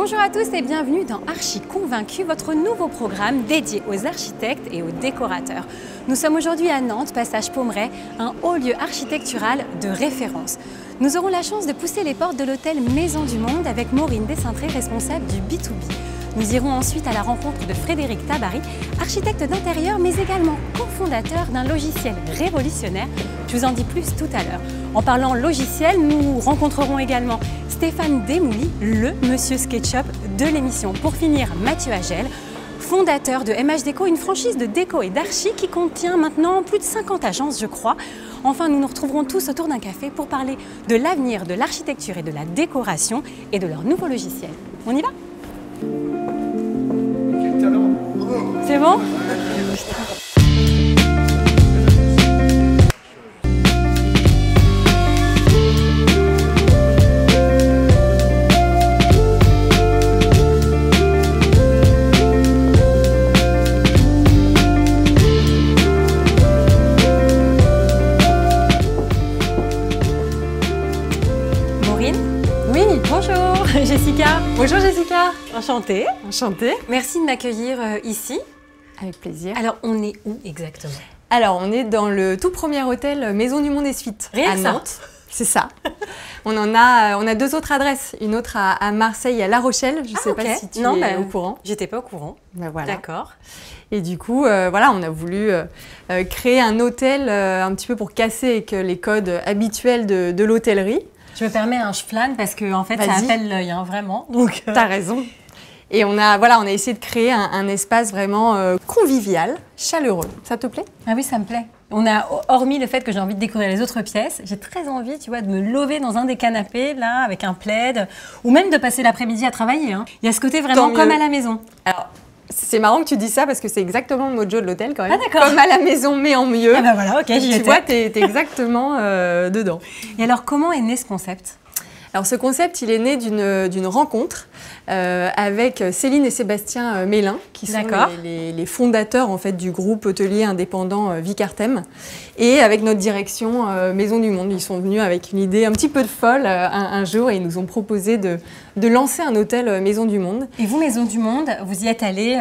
Bonjour à tous et bienvenue dans Archi Convaincu, votre nouveau programme dédié aux architectes et aux décorateurs. Nous sommes aujourd'hui à Nantes, passage Pommerais, un haut lieu architectural de référence. Nous aurons la chance de pousser les portes de l'hôtel Maison du Monde avec Maureen Descintré, responsable du B2B. Nous irons ensuite à la rencontre de Frédéric Tabary, architecte d'intérieur mais également cofondateur d'un logiciel révolutionnaire. Je vous en dis plus tout à l'heure. En parlant logiciel, nous rencontrerons également Stéphane Desmouly, le monsieur SketchUp de l'émission. Pour finir, Mathieu Agel, fondateur de MH Déco, une franchise de déco et d'archi qui contient maintenant plus de 50 agences, je crois. Enfin, nous nous retrouverons tous autour d'un café pour parler de l'avenir de l'architecture et de la décoration et de leur nouveau logiciel. On y va ? C'est bon ? Maureen ? Oui, bonjour Jessica. Bonjour Jessica. Enchantée. Enchantée. Merci de m'accueillir ici. Avec plaisir. Alors, on est où exactement? Alors, on est dans le tout premier hôtel Maison du Monde et Suites Rien à que ça. Nantes. C'est ça. On a deux autres adresses. Une autre à Marseille et à La Rochelle. Je ne sais pas si tu es au courant. J'étais pas au courant. Ben voilà. D'accord. Et du coup, voilà, on a voulu créer un hôtel un petit peu pour casser avec les codes habituels de l'hôtellerie. Je me permets un flâne parce que en fait, ça Vas-y. appelle l'œil, hein, vraiment. Donc, T'as raison. Et on a essayé de créer un espace vraiment convivial, chaleureux. Ça te plaît? Ah oui, ça me plaît. On a, hormis le fait que j'ai envie de découvrir les autres pièces, j'ai très envie, tu vois, de me lever dans un des canapés, là, avec un plaid, ou même de passer l'après-midi à travailler. Hein. Il y a ce côté vraiment Tant comme mieux. à la maison. Alors, c'est marrant que tu dis ça parce que c'est exactement le mojo de l'hôtel quand même. Ah, d'accord. Comme à la maison, mais en mieux. Ah bah voilà, ok, j'y Tu étais. vois, t'es exactement dedans. Et alors, comment est né ce concept? Alors ce concept, il est né d'une rencontre avec Céline et Sébastien Mélin, qui sont les fondateurs en fait, du groupe hôtelier indépendant Vicartem, et avec notre direction Maison du Monde. Ils sont venus avec une idée un petit peu folle un jour et ils nous ont proposé de lancer un hôtel Maison du Monde. Et vous, Maison du Monde, vous y êtes allé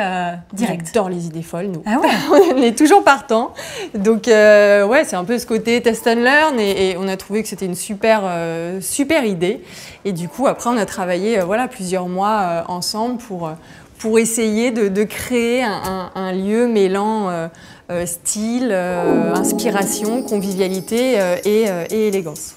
direct? On adore les idées folles, nous. Ah ouais. On est toujours partant. Donc, ouais, c'est un peu ce côté test and learn et on a trouvé que c'était une super idée. Et du coup, après, on a travaillé voilà, plusieurs mois ensemble pour essayer de créer un lieu mêlant style, inspiration, convivialité et élégance.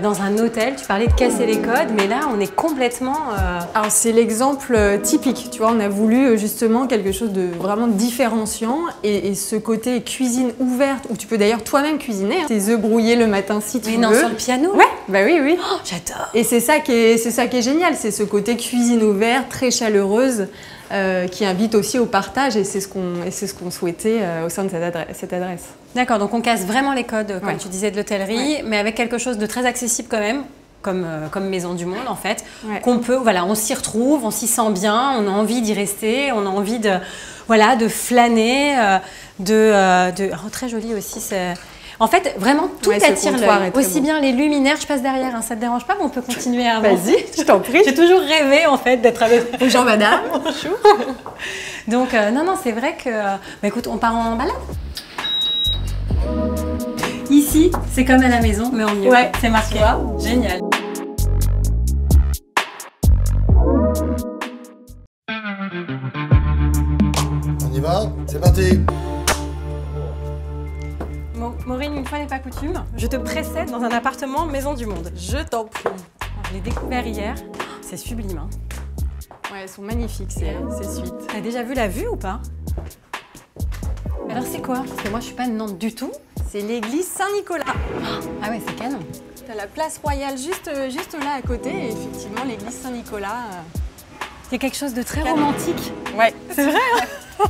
Dans un hôtel, tu parlais de casser les codes, mais là, on est complètement... Alors c'est l'exemple typique, tu vois, on a voulu justement quelque chose de vraiment différenciant et ce côté cuisine ouverte où tu peux d'ailleurs toi-même cuisiner, hein, tes œufs brouillés le matin si tu veux. Mais non, sur le piano? Ouais, bah oui, oui. Oh, j'adore. Et c'est ça qui est génial, c'est ce côté cuisine ouverte, très chaleureuse, qui invite aussi au partage et c'est ce qu'on souhaitait au sein de cette adresse. D'accord, donc on casse vraiment les codes, comme Ouais. tu disais, de l'hôtellerie, mais avec quelque chose de très accessible quand même, comme Maison du Monde en fait, qu'on peut, voilà, on s'y retrouve, on s'y sent bien, on a envie d'y rester, on a envie de, voilà, de flâner, oh, très joli aussi, c'est... En fait, vraiment, tout attire l'œil. Aussi bien les luminaires, je passe derrière, hein, ça te dérange pas, mais on peut continuer à avancer. Vas-y, je t'en prie. J'ai toujours rêvé, en fait, d'être avec... Bonjour madame. Bonjour. Donc, non, c'est vrai que... bah, écoute, on part en balade. Ici, c'est comme à la maison, mais en mieux. Ouais, c'est marqué. Génial. On y va? C'est parti! Maureen, une fois n'est pas coutume, je te précède dans un appartement Maison du Monde. Je t'en prie. Je l'ai découvert hier, c'est sublime. Hein. Ouais, elles sont magnifiques ces suites. T'as déjà vu la vue ou pas? Alors c'est quoi? Parce que moi je suis pas de Nantes du tout. C'est l'église Saint-Nicolas. Ah ouais, c'est canon. T'as la place royale juste là à côté et effectivement l'église Saint-Nicolas. C'est quelque chose de très romantique. Ouais. C'est vrai hein.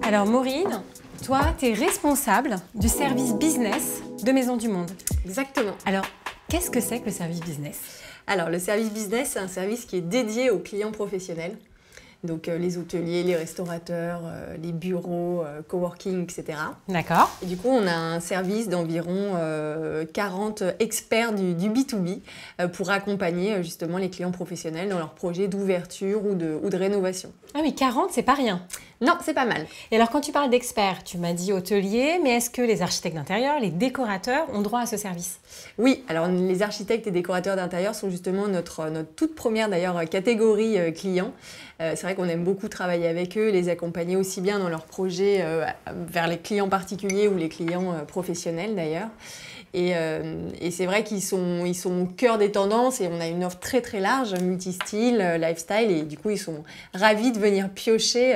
Alors Maureen, toi, tu es responsable du service business de Maison du Monde. Exactement. Alors, qu'est-ce que c'est que le service business? Alors, le service business, c'est un service qui est dédié aux clients professionnels. donc les hôteliers, les restaurateurs, les bureaux, coworking, etc. D'accord. Et du coup, on a un service d'environ 40 experts du B2B pour accompagner justement les clients professionnels dans leurs projets d'ouverture ou de rénovation. Ah oui, 40, c'est pas rien. Non, c'est pas mal. Et alors, quand tu parles d'experts, tu m'as dit hôteliers, mais est-ce que les architectes d'intérieur, les décorateurs ont droit à ce service? Oui, alors les architectes et décorateurs d'intérieur sont justement notre toute première d'ailleurs catégorie client. C'est vrai qu'on aime beaucoup travailler avec eux, les accompagner aussi bien dans leurs projets vers les clients particuliers ou les clients professionnels d'ailleurs. Et c'est vrai qu'ils sont au cœur des tendances et on a une offre très très large, multi-style, lifestyle, et du coup ils sont ravis de venir piocher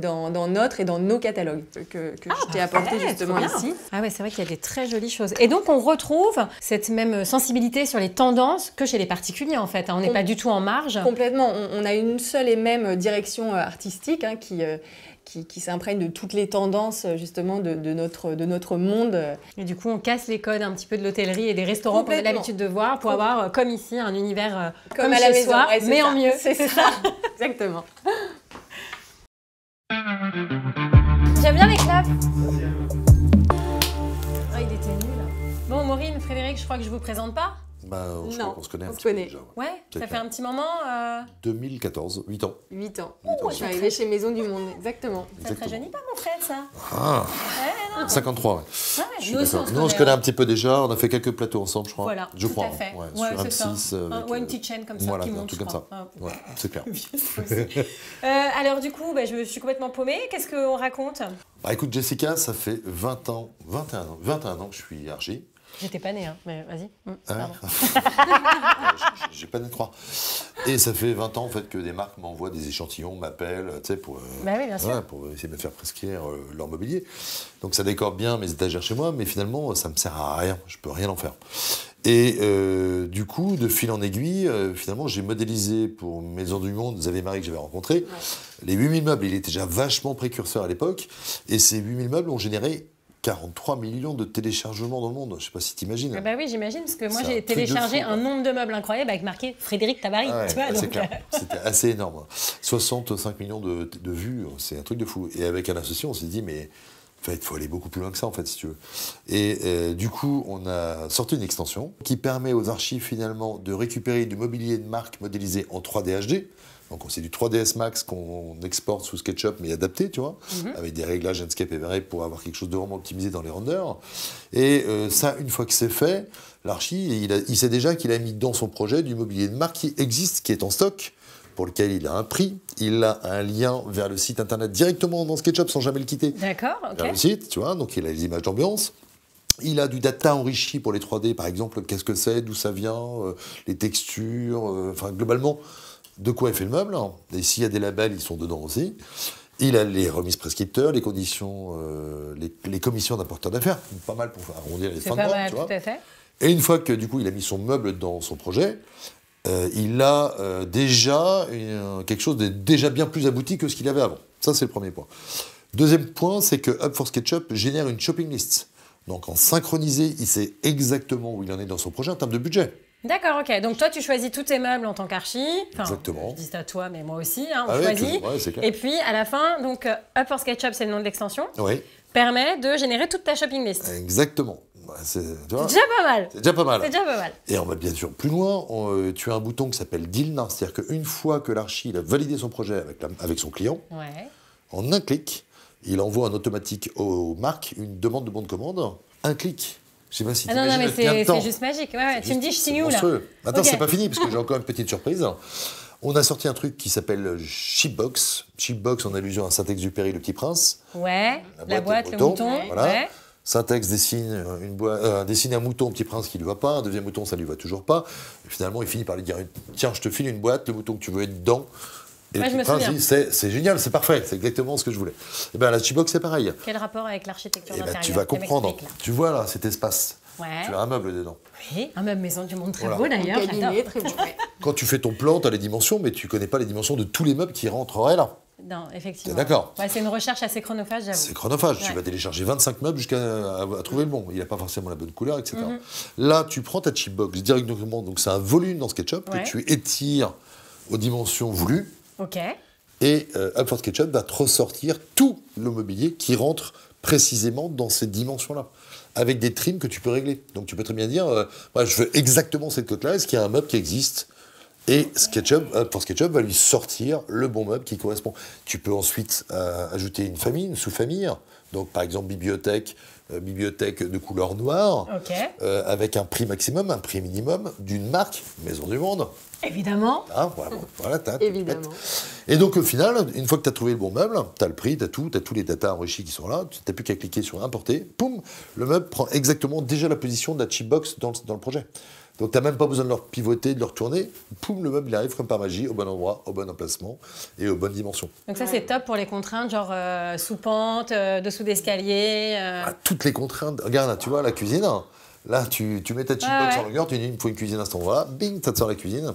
dans notre et dans nos catalogues que je t'ai apporté justement ici. Ah ouais, c'est vrai qu'il y a des très jolies choses. Et donc on retrouve cette même sensibilité sur les tendances que chez les particuliers en fait. On n'est pas du tout en marge. Complètement, on a une seule et même direction artistique qui s'imprègne de toutes les tendances justement de notre monde. Et du coup, on casse les codes un petit peu de l'hôtellerie et des restaurants qu'on a l'habitude de voir pour avoir, comme ici, un univers comme à la chez maison, soi, ouais, mais ça. en mieux. C'est ça, exactement. J'aime bien les claps. Ah, il était nul. Bon, Maureen, Frédéric, je crois que je vous présente pas. Je crois qu'on se connaît un on se petit peu connaît. déjà. Ouais, C'est ça clair. fait un petit moment. 2014, 8 ans. 8 ans. ans. Je suis arrivée chez Maison du Monde, exactement. Ça te rajeunit pas, mon frère, ça? Ah, Ouais, non. 53, ouais. Ouais, Je suis nous aussi, d'accord. Nous, on se connaît un petit peu déjà. On a fait quelques plateaux ensemble, je crois. Voilà, je tout crois. à fait. Ouais, Ouais, sur c'est ça. M6. avec, Ouais, une petite chaîne comme ça voilà, qui un monte, truc je comme ça. crois. Ouais, c'est clair. Alors du coup, je me suis complètement paumée. Qu'est-ce qu'on raconte? Bah, écoute, Jessica, ça fait 21 ans que je suis archi. J'étais pas née, hein, mais vas-y. Ah Pardon. ouais. J'ai pas né de croire. Et ça fait 20 ans en fait que des marques m'envoient des échantillons, m'appellent, tu sais, pour, Bah oui, bien sûr. ouais, pour essayer de me faire prescrire leur mobilier. Donc ça décore bien mes étagères chez moi, mais finalement ça me sert à rien. Je peux rien en faire. Et du coup, de fil en aiguille, finalement, j'ai modélisé pour Maison du Monde, Xavier Marie que j'avais rencontré, les 8000 meubles. Il était déjà vachement précurseur à l'époque. Et ces 8000 meubles ont généré 43 millions de téléchargements dans le monde. Je sais pas si tu imagines. Ah bah oui, j'imagine, parce que moi C'est un j'ai truc de téléchargé fou, un nombre de meubles incroyable avec marqué Frédéric Tabary. Ah ouais, tu vois, c'est donc, clair. C'était assez énorme. 65 millions de vues, c'est un truc de fou. Et avec un associé, on s'est dit, mais en fait, il faut aller beaucoup plus loin que ça, en fait, si tu veux. Et du coup, on a sorti une extension qui permet aux archives, finalement, de récupérer du mobilier de marque modélisé en 3D HD. Donc, c'est du 3ds Max qu'on exporte sous SketchUp, mais adapté, tu vois, avec des réglages Enscape et Vray pour avoir quelque chose de vraiment optimisé dans les renders. Et ça, une fois que c'est fait, l'archi, il sait déjà qu'il a mis dans son projet du mobilier de marque qui existe, qui est en stock, pour lequel il a un prix, il a un lien vers le site internet directement dans SketchUp sans jamais le quitter. D'accord, ok. Vers le site, tu vois, donc il a les images d'ambiance. Il a du data enrichi pour les 3D, par exemple, qu'est-ce que c'est, d'où ça vient, les textures, enfin globalement, de quoi est fait le meuble. Et s'il y a des labels, ils sont dedans aussi. Il a les remises prescripteurs, les conditions, les commissions d'apporteurs d'affaires, pas mal pour arrondir les C'est fins de pas mois, mal, tu tout vois. à fait. Et une fois que du coup il a mis son meuble dans son projet, il a déjà quelque chose de déjà bien plus abouti que ce qu'il avait avant. Ça, c'est le premier point. Deuxième point, c'est que Hub for SketchUp génère une shopping list. Donc en synchronisé, il sait exactement où il en est dans son projet en termes de budget. D'accord, ok. Donc toi, tu choisis tous tes meubles en tant qu'archi. Enfin, Exactement. Je dis ça à toi, mais moi aussi, hein, on Ah ouais, choisit. ouais, c'est clair. Et puis, à la fin, donc, Up for SketchUp, c'est le nom de l'extension, Oui, permet de générer toute ta shopping list. exactement. Ouais, c'est tu vois, C'est déjà pas mal. c'est déjà pas mal. C'est déjà pas mal. Et on va bien sûr plus loin. Tu as un bouton qui s'appelle Deal Now. C'est-à-dire qu'une fois que l'archi il a validé son projet avec son client, Ouais. en un clic, il envoie en automatique aux marques une demande de bon de commande. Un clic. Je sais pas si tu Ah non, non, mais imagines le gain de temps. c'est juste magique. Ouais, ouais. Tu me dis, je C'est signe où, là? monstrueux. Attends, Ok. c'est pas fini, parce que j'ai encore une petite surprise. On a sorti un truc qui s'appelle Shipbox. Shipbox en allusion à Saint-Exupéry, le Petit Prince. Ouais, la boîte, et le le mouton. Voilà. Ouais. Saint-Ex dessine un mouton au Petit Prince qui lui va pas, un deuxième mouton ça lui va toujours pas. Et finalement, il finit par lui dire tiens, je te file une boîte, le mouton que tu veux être dedans. Et Ouais, le je me Petit Prince souviens. dit c'est génial, c'est parfait, c'est exactement ce que je voulais. Et bien la Shipbox c'est pareil. Quel rapport avec l'architecture Et ben, d'intérieur? tu vas Tu comprendre. m'expliques, là. Tu vois là cet espace. Ouais. Tu as un meuble dedans. Oui, un meuble maison du monde très Voilà. beau d'ailleurs. Cabinet, J'adore. très beau. Ouais. Quand tu fais ton plan, tu as les dimensions, mais tu connais pas les dimensions de tous les meubles qui rentreraient là. Non, effectivement. T'es d'accord? Ouais, c'est une recherche assez chronophage, j'avoue. C'est chronophage. Ouais. Tu vas télécharger 25 meubles jusqu'à à trouver le bon. Il n'a pas forcément la bonne couleur, etc. Mhm. Là, tu prends ta chipbox directement. Donc, c'est un volume dans SketchUp Ouais. que tu étires aux dimensions voulues. Ok. Et Up for SketchUp va te ressortir tout le mobilier qui rentre précisément dans cette dimension-là, avec des trims que tu peux régler. Donc tu peux très bien dire, je veux exactement cette cote-là, est-ce qu'il y a un meuble qui existe ? Et Up for SketchUp va lui sortir le bon meuble qui correspond. Tu peux ensuite ajouter une famille, une sous-famille. Donc par exemple bibliothèque de couleur noire, avec un prix maximum, un prix minimum d'une marque, Maison du Monde. Évidemment. Hein, voilà, Évidemment. Et donc au final, une fois que tu as trouvé le bon meuble, tu as le prix, tu as tous les datas enrichis qui sont là, tu n'as plus qu'à cliquer sur importer, poum, le meuble prend exactement déjà la position de la chipbox dans le projet. Donc tu n'as même pas besoin de leur pivoter, de leur tourner, poum, le meuble il arrive comme par magie, au bon endroit, au bon emplacement et aux bonnes dimensions. Donc ça c'est top pour les contraintes, genre sous pente, dessous d'escalier. Toutes les contraintes, regarde là, tu vois la cuisine, là tu mets ta chipbox en longueur, tu dis il me faut une cuisine à cet endroit-là, bing, ça te sort la cuisine.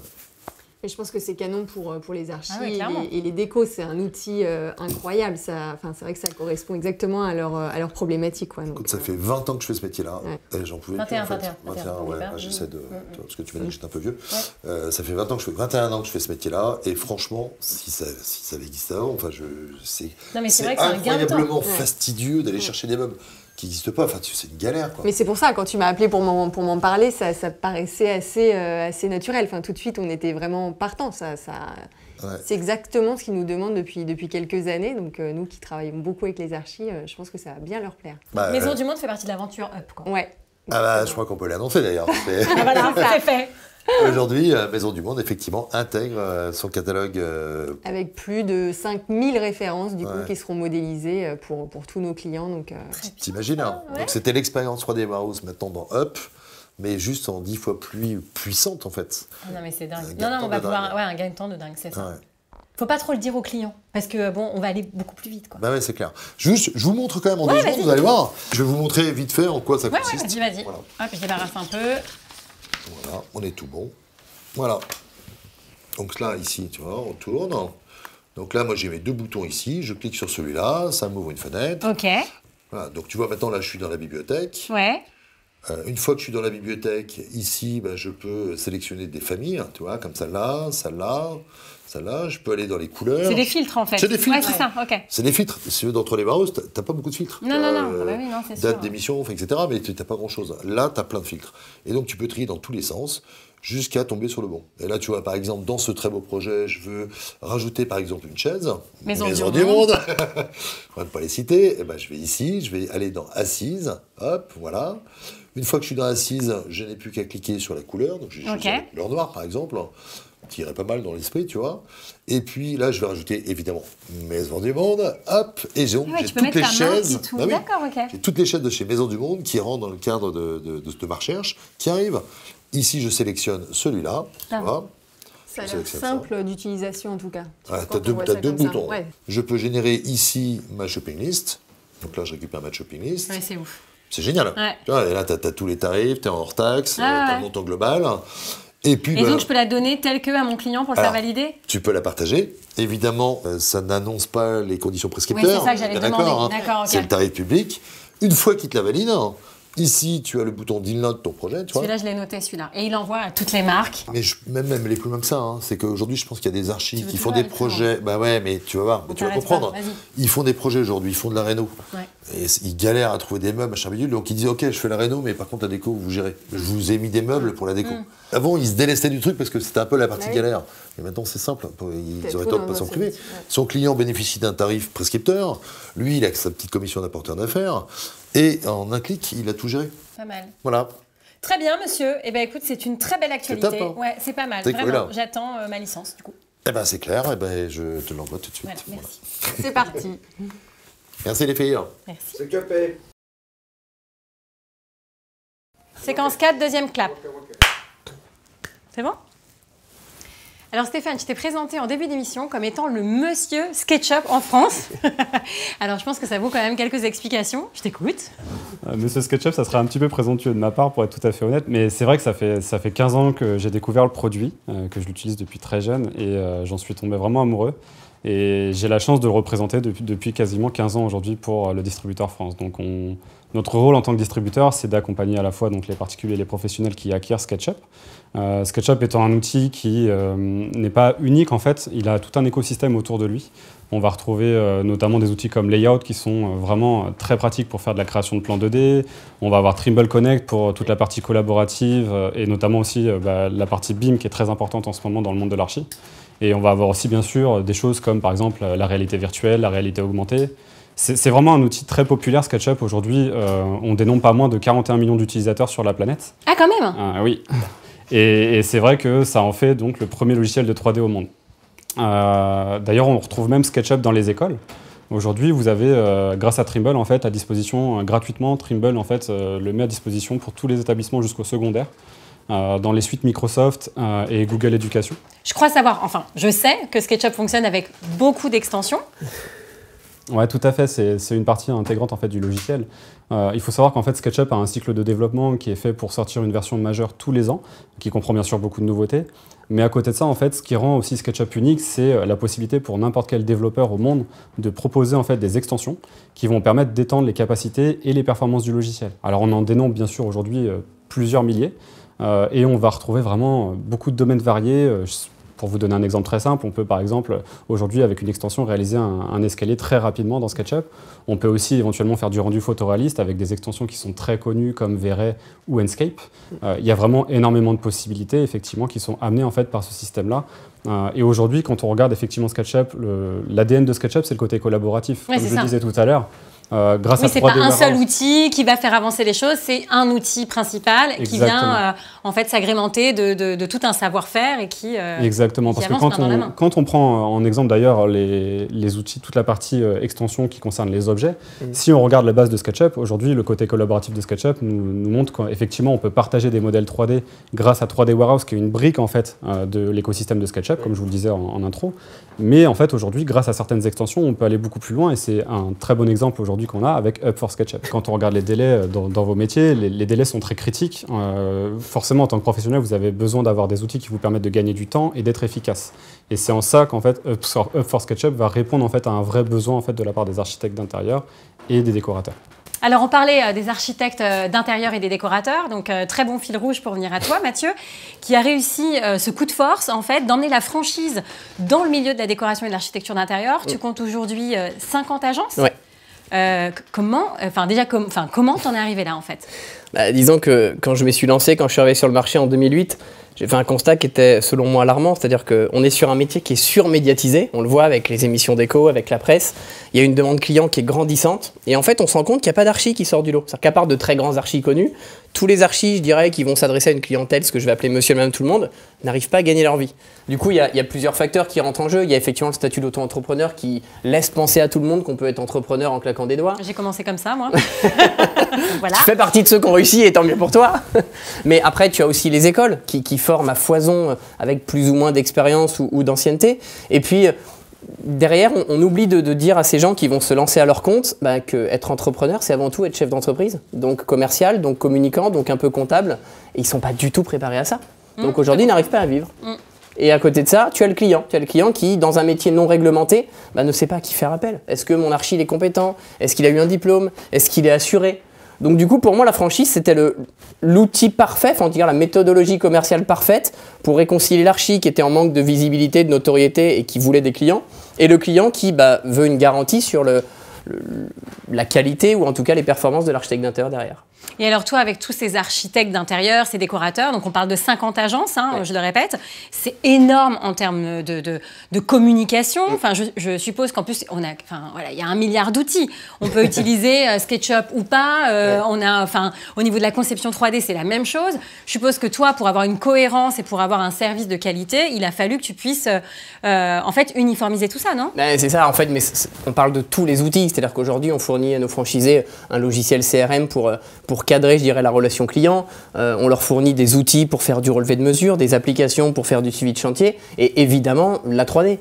Et je pense que c'est canon pour les archis oui, et les décos. C'est un outil incroyable. C'est vrai que ça correspond exactement à leur problématique. Quoi. Donc, écoute, ça fait 20 ans que je fais ce métier-là. Et j'en pouvais 21, plus, en fait. 21, ouais. J'essaie de... Parce que tu m'as dit que j'étais un peu vieux. Ça fait 21 ans que je fais ce métier-là. Et franchement, si ça avait existé avant, c'est incroyablement fastidieux d'aller chercher des meubles qui n'existent pas. Enfin, c'est une galère, quoi. Mais c'est pour ça, quand tu m'as appelé pour m'en parler, ça paraissait assez naturel. Enfin, tout de suite, on était vraiment partants. C'est exactement ce qu'ils nous demandent depuis quelques années. Donc, nous qui travaillons beaucoup avec les archis, je pense que ça va bien leur plaire. Maison du Monde fait partie de l'aventure Up, quoi. Ouais. Je crois qu'on peut l'annoncer, d'ailleurs. Voilà, c'est fait. Aujourd'hui, Maison du Monde, effectivement, intègre son catalogue... Avec plus de 5000 références, du coup, qui seront modélisées pour tous nos clients. Donc, t'imagines, hein. Donc, c'était l'expérience 3D Warehouse maintenant dans Up, mais juste en 10 fois plus puissante, en fait. Non, mais c'est dingue. On va pouvoir... un gain de temps de dingue, c'est ça. Faut pas trop le dire aux clients, parce que on va aller beaucoup plus vite, quoi. Bah ouais, c'est clair. Juste, je vous montre quand même en 2 secondes, vous allez voir. Je vais vous montrer vite fait en quoi ça consiste. Vas-y. Voilà. Hop, je débarrasse un peu. Voilà, on est tout bon. Voilà. Donc là, ici, tu vois, on tourne. Donc là, moi, j'ai mes 2 boutons ici. Je clique sur celui-là, ça m'ouvre une fenêtre. OK. Voilà, donc tu vois, maintenant, là, je suis dans la bibliothèque. Ouais. Une fois que je suis dans la bibliothèque, ici, je peux sélectionner des familles, tu vois, comme celle-là, celle-là, celle-là. Je peux aller dans les couleurs. C'est des filtres, en fait. C'est des filtres. Ouais, c'est ça, OK. C'est des filtres. Si tu veux, d'entre les barreaux, t'as pas beaucoup de filtres. Non. Oui, non, c'est sûr. Date d'émission, etc. Mais t'as pas grand-chose. Là, t'as plein de filtres. Et donc, tu peux trier dans tous les sens jusqu'à tomber sur le bon. Et là, tu vois, par exemple, dans ce très beau projet, je veux rajouter, par exemple, une chaise. Maison du Monde. On va ne pas les citer. Et je vais ici, je vais aller dans Assise. Hop, voilà. Une fois que je suis dans Assise, je n'ai plus qu'à cliquer sur la couleur. Donc, j'ai choisi la couleur noire, par exemple, qui irait pas mal dans l'esprit, tu vois. Et puis là, je vais rajouter, évidemment, Maison du Monde. Hop, et j'ai toutes les chaises. D'accord, OK. J'ai toutes les chaises de chez Maison du Monde qui rentrent dans le cadre de ma recherche, qui arrivent. Ici, je sélectionne celui-là. Tu vois. Ça a l'air simple d'utilisation, en tout cas. Tu as 2 boutons. Ouais. Je peux générer ici ma shopping list. Donc là, je récupère ma shopping list. Ouais, c'est ouf. C'est génial. Ouais. Tu vois, et là, tu as tous les tarifs, tu es en hors-taxe, tu as le montant global. Et puis, donc, je peux la donner telle que à mon client pour le faire valider ? Tu peux la partager. Évidemment, ça n'annonce pas les conditions prescripteurs. Oui, c'est ça que j'allais demander. D'accord, OK. C'est le tarif public. Une fois qu'il te la valide, ici, tu as le bouton deal note de ton projet. Celui-là, je l'ai noté, celui-là. Et il envoie à toutes les marques. Mais même les plus loin que ça, c'est qu'aujourd'hui, je pense qu'il y a des archis qui font des projets. Bah ouais, mais tu vas voir, tu vas comprendre. Ils font des projets aujourd'hui, ils font de la réno. Ouais. Et ils galèrent à trouver des meubles, machin bidule. Donc ils disent, OK, je fais la réno, mais par contre, la déco, vous gérez. Je vous ai mis des meubles pour la déco. Avant, ils se délestaient du truc parce que c'était un peu la partie galère. Et maintenant, c'est simple. Ils auraient tort de pas s'en priver. Son client bénéficie d'un tarif prescripteur. Lui, il a sa petite commission d'apporteur d'affaires. Et en un clic, il a tout géré. Pas mal. Voilà. Très bien, monsieur. Eh bien, écoute, c'est une très belle actualité. C'est top, hein. Ouais, c'est pas mal. Vraiment, j'attends ma licence, du coup. Eh bien, c'est clair. Eh ben, je te l'envoie tout de suite. Voilà, merci. C'est parti. Merci, les filles. Merci. C'est capé. Séquence 4, deuxième clap. C'est bon ? Alors Stéphane, je t'ai présenté en début d'émission comme étant le monsieur SketchUp en France. Alors je pense que ça vaut quand même quelques explications. Je t'écoute. Monsieur SketchUp, ça serait un petit peu présomptueux de ma part pour être tout à fait honnête, mais c'est vrai que ça fait 15 ans que j'ai découvert le produit, que je l'utilise depuis très jeune et j'en suis tombé vraiment amoureux. Et j'ai la chance de le représenter depuis quasiment 15 ans aujourd'hui pour le distributeur France. Donc notre rôle en tant que distributeur, c'est d'accompagner à la fois donc, les particuliers et les professionnels qui acquièrent SketchUp. SketchUp étant un outil qui n'est pas unique en fait, il a tout un écosystème autour de lui. On va retrouver notamment des outils comme Layout qui sont vraiment très pratiques pour faire de la création de plans 2D. On va avoir Trimble Connect pour toute la partie collaborative et notamment aussi la partie BIM qui est très importante en ce moment dans le monde de l'archi. Et on va avoir aussi bien sûr des choses comme par exemple la réalité virtuelle, la réalité augmentée. C'est vraiment un outil très populaire, SketchUp. Aujourd'hui, on dénombre pas moins de 41 millions d'utilisateurs sur la planète. Ah, quand même. Oui. Et c'est vrai que ça en fait donc le premier logiciel de 3D au monde. D'ailleurs, on retrouve même SketchUp dans les écoles. Aujourd'hui, vous avez, grâce à Trimble, en fait, à disposition gratuitement, Trimble en fait, le met à disposition pour tous les établissements jusqu'au secondaire, dans les suites Microsoft et Google Education. Je crois savoir, enfin, je sais que SketchUp fonctionne avec beaucoup d'extensions. Ouais, tout à fait. C'est une partie intégrante en fait, du logiciel. Il faut savoir qu'en fait, SketchUp a un cycle de développement qui est fait pour sortir une version majeure tous les ans, qui comprend bien sûr beaucoup de nouveautés. Mais à côté de ça, en fait, ce qui rend aussi SketchUp unique, c'est la possibilité pour n'importe quel développeur au monde de proposer en fait, des extensions qui vont permettre d'étendre les capacités et les performances du logiciel. Alors on en dénombre bien sûr aujourd'hui plusieurs milliers et on va retrouver vraiment beaucoup de domaines variés. Pour vous donner un exemple très simple, on peut par exemple aujourd'hui avec une extension réaliser un escalier très rapidement dans SketchUp. On peut aussi éventuellement faire du rendu photoréaliste avec des extensions qui sont très connues comme V-Ray ou Enscape. Il y a vraiment énormément de possibilités effectivement qui sont amenées en fait par ce système-là. Et aujourd'hui, quand on regarde effectivement SketchUp, l'ADN de SketchUp, c'est le côté collaboratif. Ouais, comme je le disais tout à l'heure. Grâce à c'est 3D pas un Warehouse. seul outil qui va faire avancer les choses, c'est un outil principal qui vient en fait s'agrémenter de tout un savoir-faire et qui Exactement, qui parce que avance main dans la main. quand on prend en exemple d'ailleurs les outils, toute la partie extension qui concerne les objets, si on regarde la base de SketchUp, aujourd'hui le côté collaboratif de SketchUp nous montre qu'effectivement on peut partager des modèles 3D grâce à 3D Warehouse qui est une brique en fait de l'écosystème de SketchUp, comme je vous le disais en intro. Mais en fait aujourd'hui grâce à certaines extensions on peut aller beaucoup plus loin et c'est un très bon exemple aujourd'hui qu'on a avec Up for SketchUp. Quand on regarde les délais dans vos métiers, les délais sont très critiques. Forcément, en tant que professionnel, vous avez besoin d'avoir des outils qui vous permettent de gagner du temps et d'être efficace. Et c'est en ça qu'en fait, Up for SketchUp va répondre en fait, à un vrai besoin en fait, de la part des architectes d'intérieur et des décorateurs. Alors, on parlait des architectes d'intérieur et des décorateurs, donc très bon fil rouge pour venir à toi, Mathieu, qui a réussi ce coup de force, en fait, d'emmener la franchise dans le milieu de la décoration et de l'architecture d'intérieur. Tu comptes aujourd'hui 50 agences. Ouais. Comment t'en es arrivé là, en fait? Disons que quand je me suis lancé, quand je suis arrivé sur le marché en 2008, j'ai fait un constat qui était selon moi alarmant, c'est-à-dire qu'on est sur un métier qui est surmédiatisé, on le voit avec les émissions d'écho, avec la presse, il y a une demande client qui est grandissante, et en fait on se rend compte qu'il n'y a pas d'archi qui sort du lot. C'est-à-dire qu'à part de très grands archis connus, tous les archis, je dirais, qui vont s'adresser à une clientèle, ce que je vais appeler monsieur et madame tout le monde, n'arrivent pas à gagner leur vie. Du coup, il y a plusieurs facteurs qui rentrent en jeu. Il y a effectivement le statut d'auto-entrepreneur qui laisse penser à tout le monde qu'on peut être entrepreneur en claquant des doigts. J'ai commencé comme ça, moi. Voilà. Tu fais partie de ceux qui ont réussi et tant mieux pour toi. Mais après, tu as aussi les écoles qui forment à foison avec plus ou moins d'expérience ou d'ancienneté. Et puis, derrière, on oublie de dire à ces gens qui vont se lancer à leur compte qu'être entrepreneur, c'est avant tout être chef d'entreprise, donc commercial, donc communicant, donc un peu comptable. Et ils ne sont pas du tout préparés à ça. Donc aujourd'hui, ils n'arrivent pas à vivre. Et à côté de ça, tu as le client. Tu as le client qui, dans un métier non réglementé, ne sait pas à qui faire appel. Est-ce que mon archi il est compétent? Est-ce qu'il a eu un diplôme? Est-ce qu'il est assuré? Donc du coup, pour moi, la franchise, c'était l'outil parfait, enfin, on va dire la méthodologie commerciale parfaite pour réconcilier l'archi qui était en manque de visibilité, de notoriété et qui voulait des clients, et le client qui veut une garantie sur la qualité ou en tout cas les performances de l'architecte d'intérieur derrière. Et alors toi, avec tous ces architectes d'intérieur, ces décorateurs, donc on parle de 50 agences, Ouais. je le répète, c'est énorme en termes de communication. Enfin, je suppose qu'en plus, il y a 1 milliard d'outils. On peut utiliser SketchUp ou pas. Au niveau de la conception 3D, c'est la même chose. Je suppose que toi, pour avoir une cohérence et pour avoir un service de qualité, il a fallu que tu puisses en fait uniformiser tout ça, non? C'est ça, en fait, mais on parle de tous les outils. C'est-à-dire qu'aujourd'hui, on fournit à nos franchisés un logiciel CRM pour cadrer, je dirais, la relation client. On leur fournit des outils pour faire du relevé de mesure, des applications pour faire du suivi de chantier et évidemment la 3D.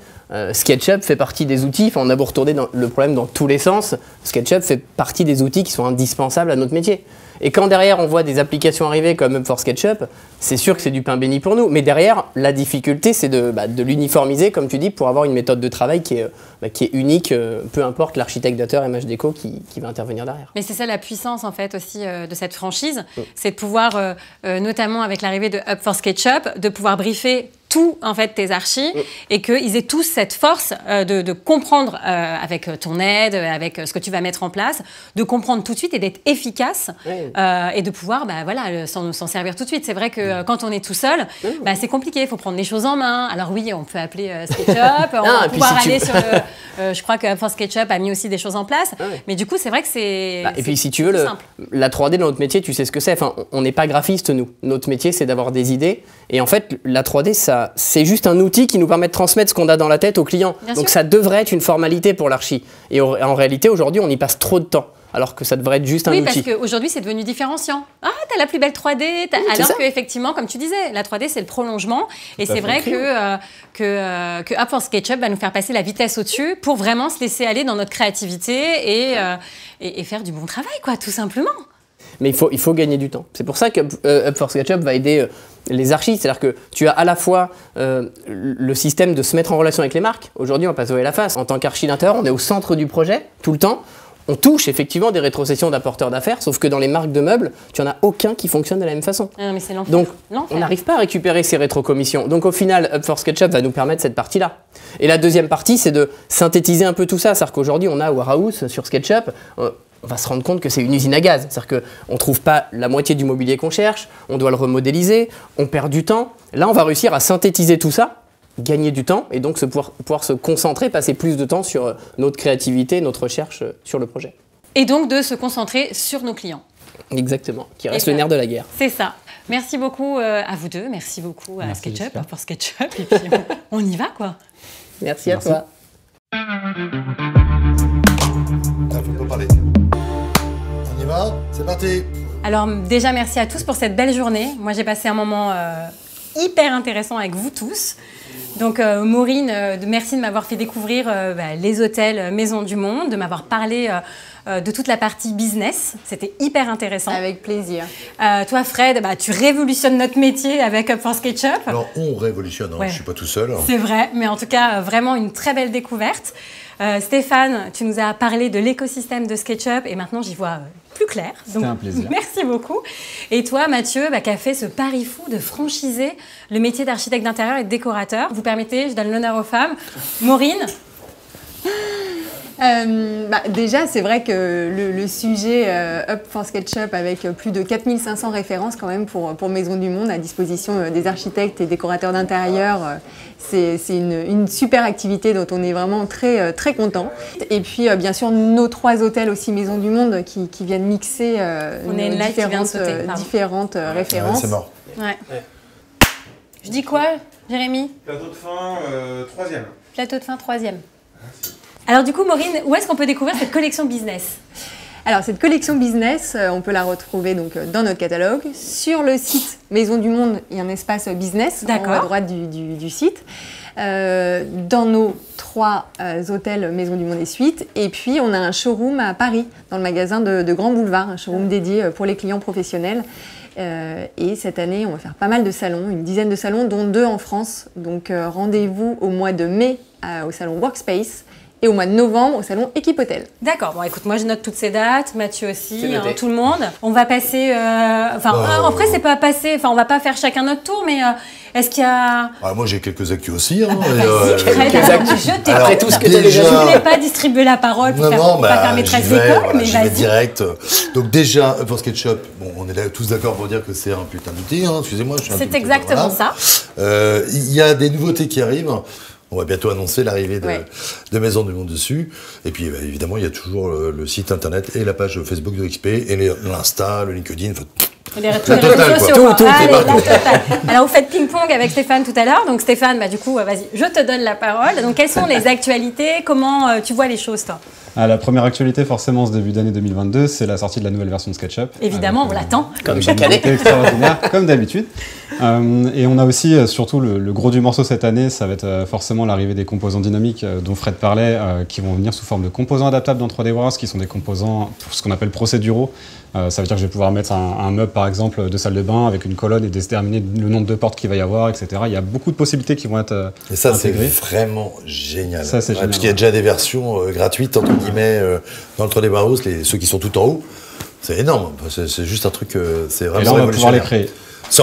SketchUp fait partie des outils, enfin, on a beau retourner le problème dans tous les sens, SketchUp fait partie des outils qui sont indispensables à notre métier. Et quand derrière on voit des applications arriver comme Up for SketchUp, c'est sûr que c'est du pain béni pour nous. Mais derrière, la difficulté, c'est de l'uniformiser, comme tu dis, pour avoir une méthode de travail qui est unique, peu importe l'architecte d'auteur MHDeco qui va intervenir derrière. Mais c'est ça la puissance en fait aussi de cette franchise, c'est de pouvoir, notamment avec l'arrivée de Up for SketchUp, de pouvoir briefer tout en fait tes archis et qu'ils aient tous cette force de comprendre avec ton aide, avec ce que tu vas mettre en place, de comprendre tout de suite et d'être efficace et de pouvoir voilà, s'en servir tout de suite. C'est vrai que quand on est tout seul, c'est compliqué, il faut prendre les choses en main. Alors oui, on peut appeler SketchUp, on va pouvoir aller sur le... je crois que Up for SketchUp a mis aussi des choses en place, mais du coup c'est vrai que c'est et puis si tu veux, la 3D dans notre métier, tu sais ce que c'est. Enfin, on n'est pas graphiste nous. Notre métier c'est d'avoir des idées et en fait la 3D c'est juste un outil qui nous permet de transmettre ce qu'on a dans la tête au client. Donc ça devrait être une formalité pour l'archi. Et en réalité, aujourd'hui, on y passe trop de temps. Alors que ça devrait être juste un outil. Oui, parce qu'aujourd'hui, c'est devenu différenciant. Ah, t'as la plus belle 3D. Alors qu'effectivement, comme tu disais, la 3D, c'est le prolongement. Et c'est vrai que Up for SketchUp va nous faire passer la vitesse au-dessus pour vraiment se laisser aller dans notre créativité et faire du bon travail, quoi, tout simplement. Mais il faut gagner du temps. C'est pour ça que Up for SketchUp va aider les archis. C'est-à-dire que tu as à la fois le système de se mettre en relation avec les marques. Aujourd'hui, on va pas se voiler la face. En tant qu'archi d'intérieur, on est au centre du projet, tout le temps. On touche effectivement des rétrocessions d'apporteurs d'affaires, sauf que dans les marques de meubles, tu n'en as aucun qui fonctionne de la même façon. Ah non, mais c'est l'enfer. Donc, on n'arrive pas à récupérer ces rétrocommissions. Donc, au final, Up for SketchUp va nous permettre cette partie-là. Et la deuxième partie, c'est de synthétiser un peu tout ça. C'est-à-dire qu'aujourd'hui, on a Warehouse sur SketchUp. On va se rendre compte que c'est une usine à gaz. C'est-à-dire qu'on ne trouve pas la moitié du mobilier qu'on cherche, on doit le remodéliser, on perd du temps. Là, on va réussir à synthétiser tout ça, gagner du temps et donc pouvoir se concentrer, passer plus de temps sur notre créativité, notre recherche sur le projet. Et donc de se concentrer sur nos clients. Exactement, qui reste le nerf de la guerre. C'est ça. Merci beaucoup à vous deux, merci beaucoup à SketchUp pour SketchUp, et puis on y va quoi. Merci à toi. Faut pas parler. On y va, c'est parti. Alors déjà merci à tous pour cette belle journée. Moi j'ai passé un moment hyper intéressant avec vous tous. Donc Maureen, merci de m'avoir fait découvrir les hôtels Maison du Monde, de m'avoir parlé de toute la partie business. C'était hyper intéressant. Avec plaisir. Toi Fred, tu révolutionnes notre métier avec Up for SketchUp. Alors on révolutionne, je ne suis pas tout seul. C'est vrai, mais en tout cas vraiment une très belle découverte. Stéphane, tu nous as parlé de l'écosystème de SketchUp et maintenant j'y vois plus clair. C'était un plaisir. Merci beaucoup. Et toi Mathieu, qui a fait ce pari fou de franchiser le métier d'architecte d'intérieur et de décorateur. Vous permettez, je donne l'honneur aux femmes. Maureen. Déjà, c'est vrai que le sujet Up for SketchUp avec plus de 4500 références quand même pour Maison du Monde à disposition des architectes et décorateurs d'intérieur, c'est une super activité dont on est vraiment très, très content. Et puis, bien sûr, nos 3 hôtels aussi Maison du Monde qui viennent mixer différentes références. C'est mort. Ouais. Je dis quoi, Jérémy? Plateau de fin, 3e. Plateau de fin, 3e. Alors du coup, Maureen, où est-ce qu'on peut découvrir cette collection business? Alors cette collection business, on peut la retrouver donc dans notre catalogue. Sur le site Maison du Monde, il y a un espace business en haut à droite du site. Dans nos 3 hôtels Maison du Monde et Suites. Et puis on a un showroom à Paris, dans le magasin de Grand Boulevard, un showroom dédié pour les clients professionnels. Et cette année, on va faire pas mal de salons, une dizaine de salons, dont 2 en France. Donc rendez-vous au mois de mai au salon Workspace et au mois de novembre au salon Équipe Hôtel. D'accord, bon écoute, moi je note toutes ces dates, Mathieu aussi, tout le monde. On va passer, après c'est pas passer, on va pas faire chacun notre tour, mais est-ce qu'il y a... Moi j'ai quelques actus aussi. Après tout ce que tu as déjà... Je voulais pas distribuer la parole pour pas faire maîtresse d'école, mais vas-y. Direct. Donc déjà, pour SketchUp, on est là, tous d'accord pour dire que c'est un putain d'outil, excusez-moi. C'est exactement ça. Il y a des nouveautés qui arrivent. On va bientôt annoncer l'arrivée de Maison du Monde dessus. Et puis, évidemment, il y a toujours le site internet et la page Facebook de XP et l'Insta, le LinkedIn. Les réseaux sociaux. Alors, vous faites ping-pong avec Stéphane tout à l'heure. Donc, Stéphane, du coup, vas-y, je te donne la parole. Donc, quelles sont les actualités? Comment tu vois les choses, toi? La première actualité, forcément, ce début d'année 2022, c'est la sortie de la nouvelle version de SketchUp. Évidemment, on l'attend. Comme chaque année. Extraordinaire, comme d'habitude. Et on a aussi, surtout, le gros du morceau cette année, ça va être forcément l'arrivée des composants dynamiques dont Fred parlait, qui vont venir sous forme de composants adaptables dans 3D Warehouse, qui sont des composants, pour ce qu'on appelle procéduraux. Ça veut dire que je vais pouvoir mettre un meuble, par exemple, de salle de bain avec une colonne et déterminer le nombre de portes qu'il va y avoir, etc. Il y a beaucoup de possibilités qui vont être Et ça, c'est intégrées. vraiment génial. Ça, c'est génial, parce qu'il y a déjà des versions gratuites, entre guillemets, dans le 3D Warehouse, ceux qui sont tout en haut. C'est énorme. C'est juste un truc, c'est vraiment Et là, on va pouvoir les révolutionnaire. créer.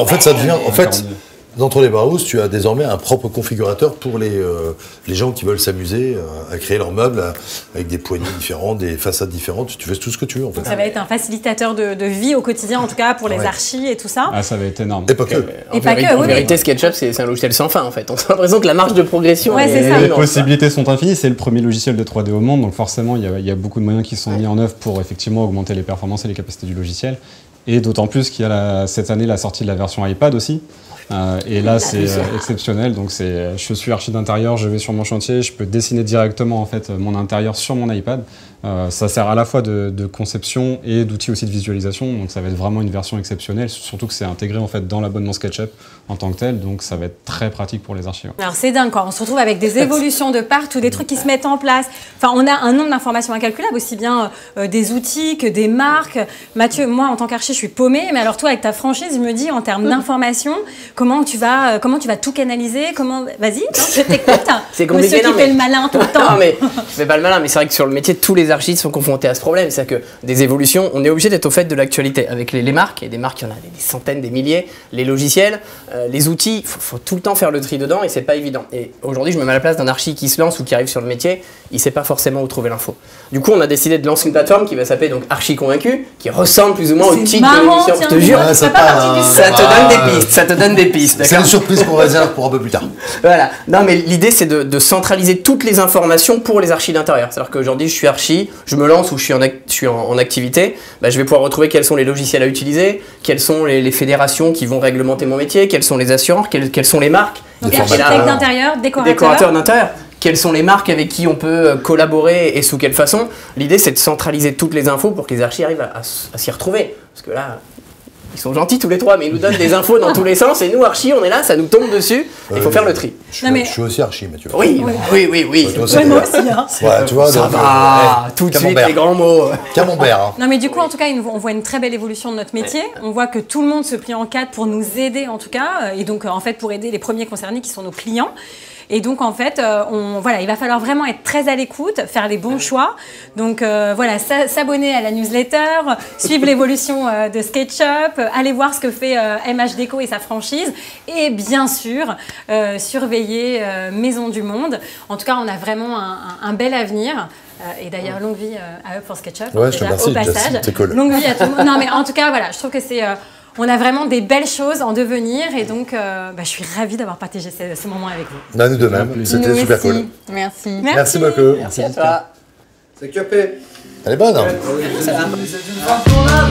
En fait, ça devient... En fait, Encore mieux. dans 3D Warehouse, tu as désormais un propre configurateur pour les gens qui veulent s'amuser à créer leurs meubles avec des poignées différentes, des façades différentes. Tu fais tout ce que tu veux, en fait. Donc ça va être un facilitateur de vie au quotidien, en tout cas pour les archis et tout ça. Ah, ça va être énorme. Et pas que. Et pas que, En oui, vérité, SketchUp, c'est un logiciel sans fin en fait. On a l'impression que la marge de progression Ouais, c'est est ça. Les immense. possibilités sont infinies, c'est le premier logiciel de 3D au monde, donc forcément il y a beaucoup de moyens qui sont mis en œuvre pour effectivement augmenter les performances et les capacités du logiciel. Et d'autant plus qu'il y a cette année la sortie de la version iPad aussi. Et là c'est exceptionnel, donc je suis archi d'intérieur, je vais sur mon chantier, je peux dessiner directement en fait mon intérieur sur mon iPad. Ça sert à la fois de conception et d'outils aussi de visualisation, donc ça va être vraiment une version exceptionnelle, surtout que c'est intégré en fait dans l'abonnement SketchUp en tant que tel, donc ça va être très pratique pour les archives. Alors c'est dingue quoi, on se retrouve avec des évolutions de partout, des trucs qui se mettent en place. Enfin, on a un nombre d'informations incalculables, aussi bien des outils que des marques. Mathieu, moi en tant qu'archi, je suis paumée, mais alors toi avec ta franchise, je me dis en termes d'informations, comment tu vas tout canaliser, Vas-y, je t'écoute. C'est compliqué, Monsieur qui non, fait mais- le malin tout le temps. Non mais je fais pas le malin, mais c'est vrai que sur le métier, tous les archistes sont confrontés à ce problème. C'est-à-dire que des évolutions, on est obligé d'être au fait de l'actualité. Avec les marques, et des marques, il y en a des centaines, des milliers, les logiciels, les outils, il faut tout le temps faire le tri dedans et c'est pas évident. Et aujourd'hui, je me mets à la place d'un archi qui se lance ou qui arrive sur le métier, il sait pas forcément où trouver l'info. Du coup, on a décidé de lancer une plateforme qui va s'appeler donc Archi Convaincu, qui ressemble plus ou moins au C'est titre marrant, de l'émission. Je tiens, te jure, Ouais, tu ça fais pas part, partie du ça te donne des pistes, ça te donne des pistes. C'est d'accord une surprise qu'on réserve pour un peu plus tard. Voilà. Non, mais l'idée, c'est de centraliser toutes les informations pour les archis d'intérieur. C'est-à-dire qu'aujourd'hui, je suis archi, je me lance ou je suis en activité, bah, je vais pouvoir retrouver quels sont les logiciels à utiliser, quelles sont les fédérations qui vont réglementer mon métier, quels sont les assureurs, quelles sont les marques. Donc Des architecte formateurs. d'intérieur, décorateur. Décorateurs d'intérieur. Quelles sont les marques avec qui on peut collaborer et sous quelle façon. L'idée, c'est de centraliser toutes les infos pour que les archis arrivent à s'y retrouver. Parce que là, ils sont gentils tous les trois, mais ils nous donnent des infos dans tous les sens et nous, archis, on est là, ça nous tombe dessus. Il faut faire le tri. Non, mais- Je suis aussi archi, Mathieu. Oui, oui. Toi aussi, Ouais, moi quoi. aussi, hein. Ouais, tu vois, Ça donc, va, tout de suite, Camembert. les grands mots. Camembert. Hein. Non mais du coup en tout cas on voit une très belle évolution de notre métier. On voit que tout le monde se plie en quatre pour nous aider en tout cas et donc en fait pour aider les premiers concernés qui sont nos clients. Et donc en fait, il va falloir vraiment être très à l'écoute, faire les bons choix. Donc s'abonner à la newsletter, suivre l'évolution de SketchUp, aller voir ce que fait MH Déco et sa franchise, et bien sûr surveiller Maison du Monde. En tout cas, on a vraiment un bel avenir. Et d'ailleurs, longue vie à eux pour SketchUp. Ouais, je te déjà, remercie, au passage. Jess, c'est cool. Longue vie à tout le monde. Non, mais en tout cas, voilà, je trouve que on a vraiment des belles choses en devenir et donc je suis ravie d'avoir partagé ce moment avec vous. Nous de même, c'était Nous super aussi. cool. Merci. Merci beaucoup. Merci à toi. C'est capé. Elle est bonne, hein. C'est une fin de tournade.